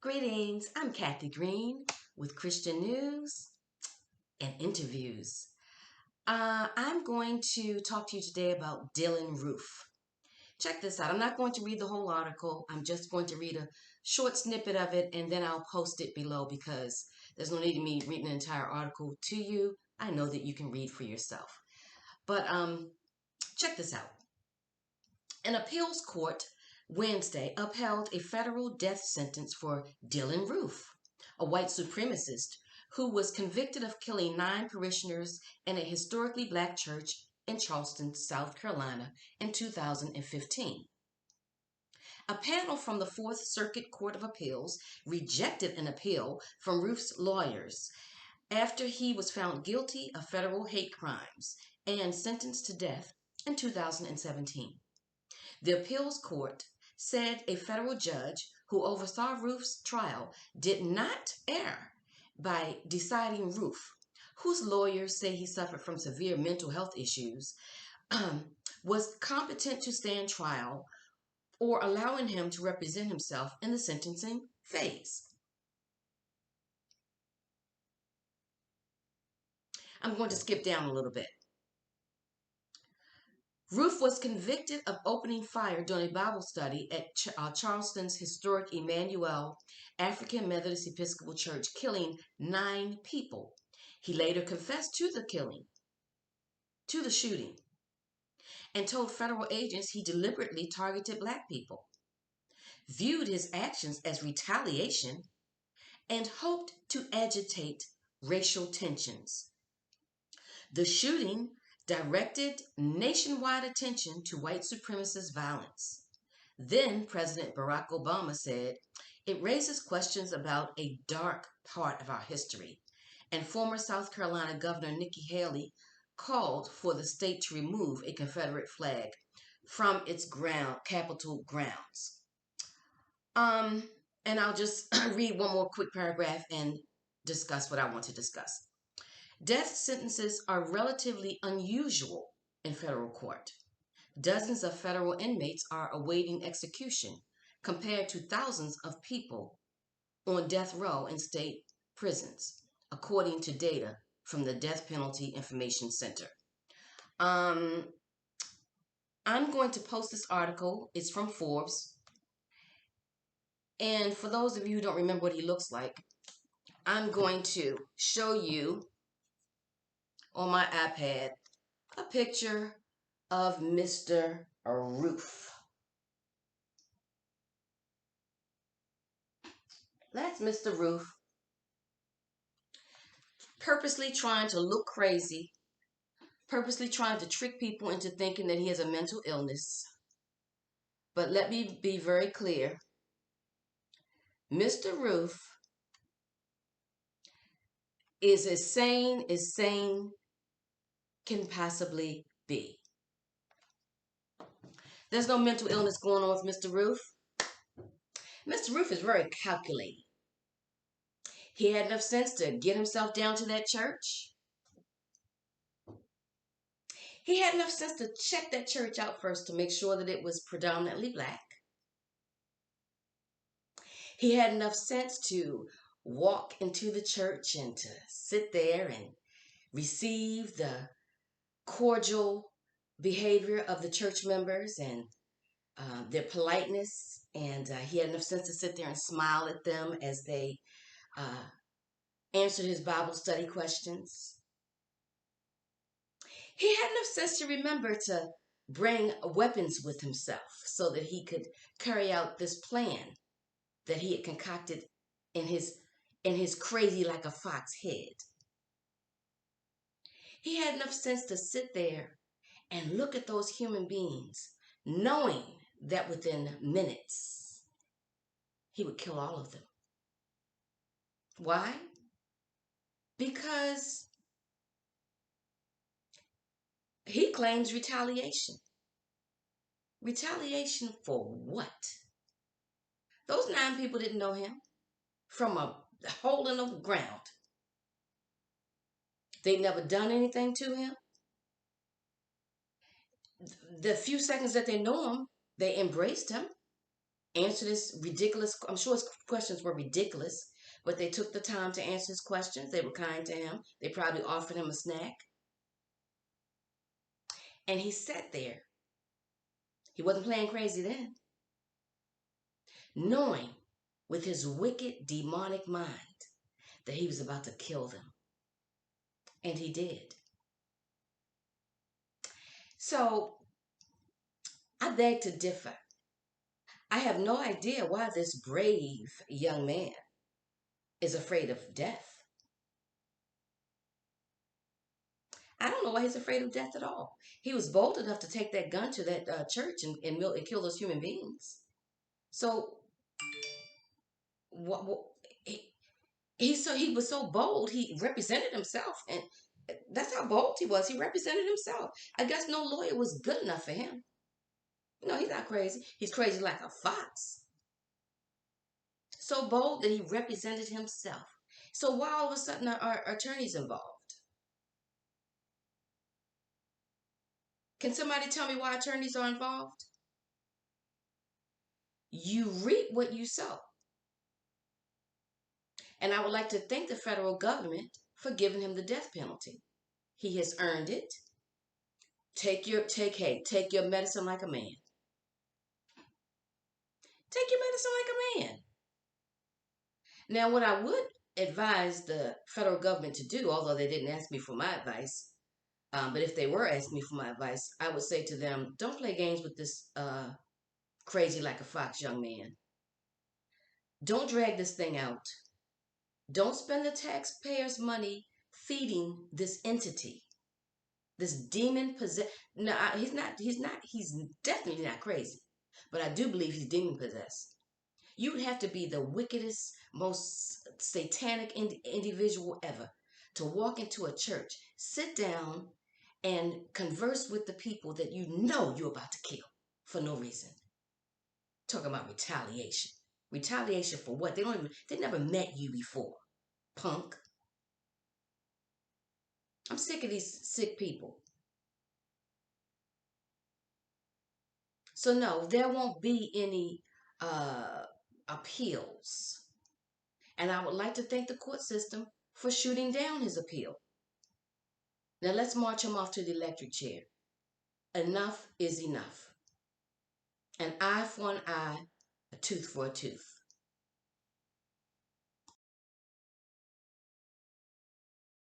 Greetings, I'm Kathy Green with Christian News and Interviews. I'm going to talk to you today about Dylann Roof. Check this out. I'm not going to read the whole article. I'm just going to read a short snippet of it and then I'll post it below because there's no need of me reading the entire article to you. I know that you can read for yourself. But check this out. An appeals court Wednesday upheld a federal death sentence for Dylann Roof, a white supremacist who was convicted of killing 9 parishioners in a historically black church in Charleston, South Carolina in 2015. A panel from the Fourth Circuit Court of Appeals rejected an appeal from Roof's lawyers after he was found guilty of federal hate crimes and sentenced to death in 2017. The appeals court said a federal judge who oversaw Roof's trial did not err by deciding Roof, whose lawyers say he suffered from severe mental health issues, was competent to stand trial or allowing him to represent himself in the sentencing phase. I'm going to skip down a little bit. Roof was convicted of opening fire during a Bible study at Charleston's historic Emmanuel African Methodist Episcopal Church, killing 9 people. He later confessed to the shooting, and told federal agents he deliberately targeted black people, viewed his actions as retaliation, and hoped to agitate racial tensions. The shooting directed nationwide attention to white supremacist violence. Then President Barack Obama said, "It raises questions about a dark part of our history," and former South Carolina Governor Nikki Haley called for the state to remove a Confederate flag from its Capitol grounds. And I'll just read one more quick paragraph and discuss what I want to discuss. Death sentences are relatively unusual in federal court. Dozens of federal inmates are awaiting execution compared to thousands of people on death row in state prisons, according to data from the Death Penalty Information Center. I'm going to post this article. It's from Forbes. And for those of you who don't remember what he looks like, I'm going to show you on my iPad a picture of Mr. Roof. That's Mr. Roof, purposely trying to look crazy, purposely trying to trick people into thinking that he has a mental illness. But let me be very clear. Mr. Roof is as sane can possibly be. There's no mental illness going on with Mr. Roof. Mr. Roof is very calculating. He had enough sense to get himself down to that church. He had enough sense to check that church out first to make sure that it was predominantly black. He had enough sense to walk into the church and to sit there and receive the cordial behavior of the church members and their politeness. And he had enough sense to sit there and smile at them as they answered his Bible study questions. He had enough sense to remember to bring weapons with himself so that he could carry out this plan that he had concocted in his crazy like a fox head. He had enough sense to sit there and look at those human beings, knowing that within minutes he would kill all of them. Why? Because he claims retaliation. Retaliation for what? Those 9 people didn't know him from a hole in the ground. They'd never done anything to him. The few seconds that they know him, they embraced him. answer this ridiculous. I'm sure his questions were ridiculous, but they took the time to answer his questions. They were kind to him. They probably offered him a snack. And he sat there. He wasn't playing crazy then, knowing with his wicked, demonic mind that he was about to kill them. And he did. So I beg to differ. I have no idea why this brave young man is afraid of death. I don't know why he's afraid of death at all. He was bold enough to take that gun to that church and kill those human beings. So what he was so bold. He represented himself, and that's how bold he was. He represented himself. I guess no lawyer was good enough for him. No, he's not crazy. He's crazy like a fox. So bold that he represented himself. So why all of a sudden are attorneys involved? Can somebody tell me why attorneys are involved? You reap what you sow. And I would like to thank the federal government for giving him the death penalty. He has earned it. Take your medicine like a man. Take your medicine like a man. Now, what I would advise the federal government to do, although they didn't ask me for my advice, but if they were asking me for my advice, I would say to them, don't play games with this crazy like a fox young man. Don't drag this thing out. Don't spend the taxpayers' money feeding this entity, this demon possessed. No, he's not. He's definitely not crazy, but I do believe he's demon possessed. You would have to be the wickedest, most satanic individual ever to walk into a church, sit down, and converse with the people that you know you're about to kill for no reason. Talking about retaliation. Retaliation for what? They never met you before. Punk. I'm sick of these sick people. So no, there won't be any appeals. And I would like to thank the court system for shooting down his appeal. Now let's march him off to the electric chair. Enough is enough. An eye for an eye, a tooth for a tooth.